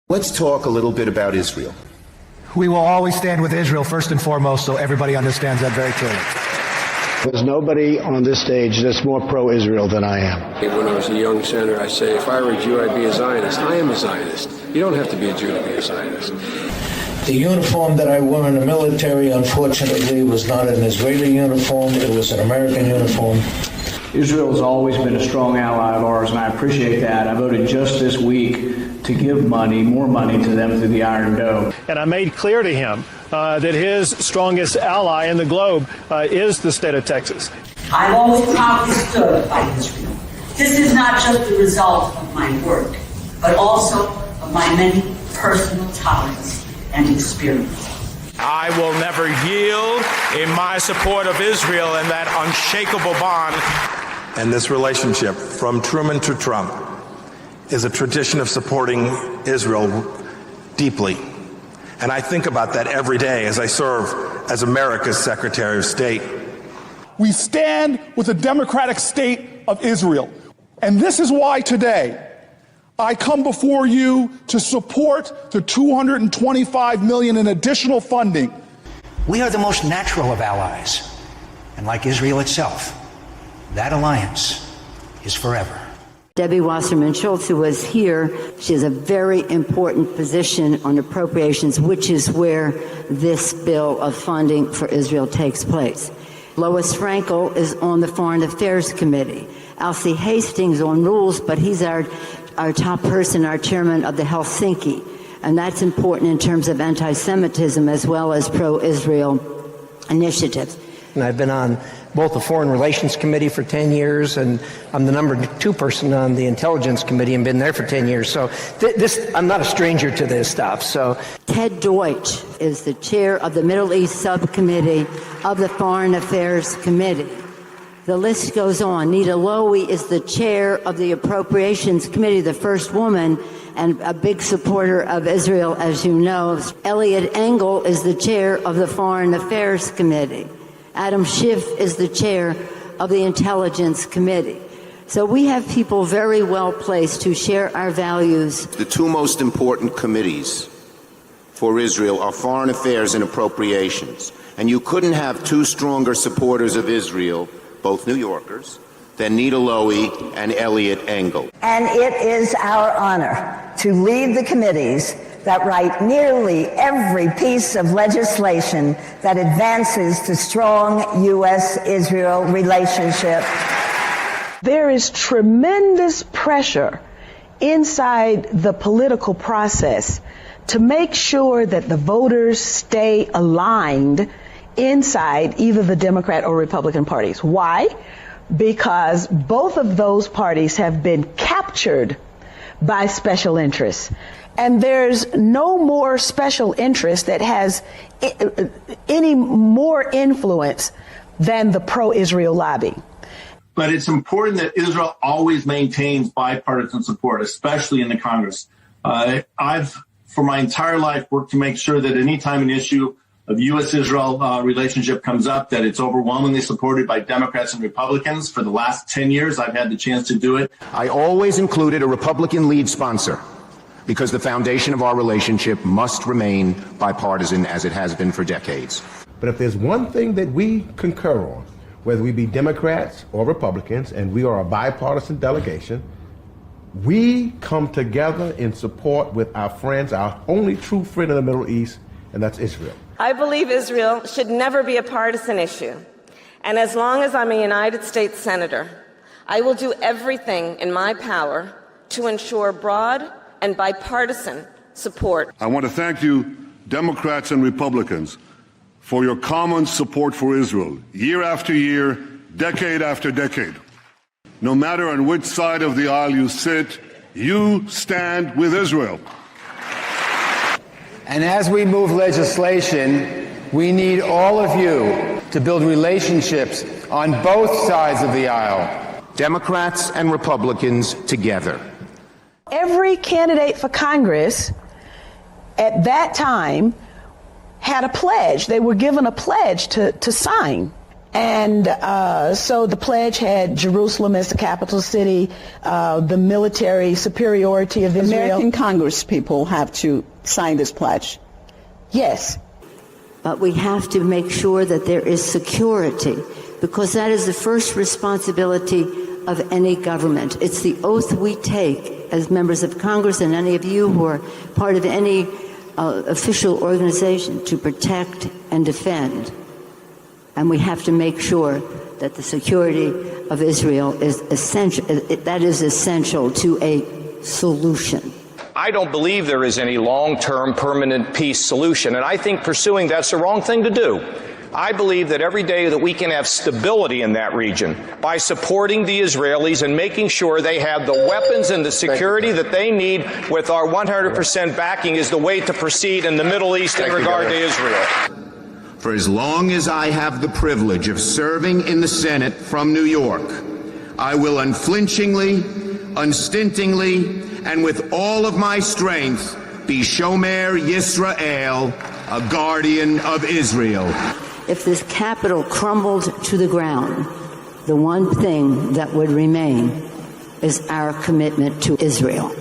Let's talk a little bit about Israel. We will always stand with Israel first and foremost, so everybody understands that very clearly. There's nobody on this stage that's more pro-Israel than I am. When I was a young senator, I say, if I were a Jew, I'd be a Zionist. I am a Zionist. You don't have to be a Jew to be a Zionist. The uniform that I wore in the military, unfortunately, was not an Israeli uniform. It was an American uniform. Israel has always been a strong ally of ours, and I appreciate that. I voted just this week to give more money to them through the Iron Dome. And I made clear to him that his strongest ally in the globe is the state of Texas. I've always proudly stood by Israel. This is not just the result of my work, but also of my many personal talents and experience. I will never yield in my support of Israel and that unshakable bond. And this relationship, from Truman to Trump, is a tradition of supporting Israel deeply. And I think about that every day as I serve as America's Secretary of State. We stand with the democratic state of Israel. And this is why today I come before you to support the $225 million in additional funding. We are the most natural of allies. And like Israel itself, that alliance is forever. Debbie Wasserman Schultz, who was here, she has a very important position on appropriations, which is where this bill of funding for Israel takes place. Lois Frankel is on the Foreign Affairs Committee. Alcee Hastings on rules, but he's our top person, our chairman of the Helsinki. And that's important in terms of anti-Semitism as well as pro-Israel initiatives. And I've been on both the Foreign Relations Committee for 10 years, and I'm the number 2 person on the Intelligence Committee and been there for 10 years. So I'm not a stranger to this stuff. So Ted Deutsch is the chair of the Middle East Subcommittee of the Foreign Affairs Committee. The list goes on. Nita Lowey is the chair of the Appropriations Committee, the first woman, and a big supporter of Israel, as you know. Eliot Engel is the chair of the Foreign Affairs Committee. Adam Schiff is the chair of the Intelligence Committee. So we have people very well placed who share our values. The two most important committees for Israel are Foreign Affairs and Appropriations. And you couldn't have two stronger supporters of Israel, both New Yorkers, than Nita Lowey and Eliot Engel. And it is our honor to lead the committees that write nearly every piece of legislation that advances the strong U.S.-Israel relationship. There is tremendous pressure inside the political process to make sure that the voters stay aligned inside either the Democrat or Republican parties. Why? Because both of those parties have been captured by special interests. And there's no more special interest that has any more influence than the pro-Israel lobby. But it's important that Israel always maintains bipartisan support, especially in the Congress. I've, for my entire life, worked to make sure that anytime an issue of U.S.-Israel relationship comes up, that it's overwhelmingly supported by Democrats and Republicans. For the last 10 years, I've had the chance to do it. I always included a Republican lead sponsor, because the foundation of our relationship must remain bipartisan as it has been for decades. But if there's one thing that we concur on, whether we be Democrats or Republicans, and we are a bipartisan delegation, we come together in support with our friends, our only true friend in the Middle East, and that's Israel. I believe Israel should never be a partisan issue. And as long as I'm a United States Senator, I will do everything in my power to ensure broad and bipartisan support. I want to thank you, Democrats and Republicans, for your common support for Israel, year after year, decade after decade. No matter on which side of the aisle you sit, you stand with Israel. And as we move legislation, we need all of you to build relationships on both sides of the aisle. Democrats and Republicans together. Every candidate for Congress at that time had a pledge. They were given a pledge to sign. And so the pledge had Jerusalem as the capital city, the military superiority of Israel. American Congress people have to sign this pledge. Yes. But we have to make sure that there is security, because that is the first responsibility of any government. It's the oath we take as members of Congress and any of you who are part of any official organization to protect and defend. And we have to make sure that the security of Israel is essential. That is essential to a solution. I don't believe there is any long-term permanent peace solution, and I think pursuing that's the wrong thing to do. I believe that every day that we can have stability in that region by supporting the Israelis and making sure they have the weapons and the security that they need with our 100% backing is the way to proceed in the Middle East in regard to Israel. For as long as I have the privilege of serving in the Senate from New York, I will unflinchingly, unstintingly, and with all of my strength be Shomer Yisrael, a guardian of Israel. If this capital crumbled to the ground, the one thing that would remain is our commitment to Israel.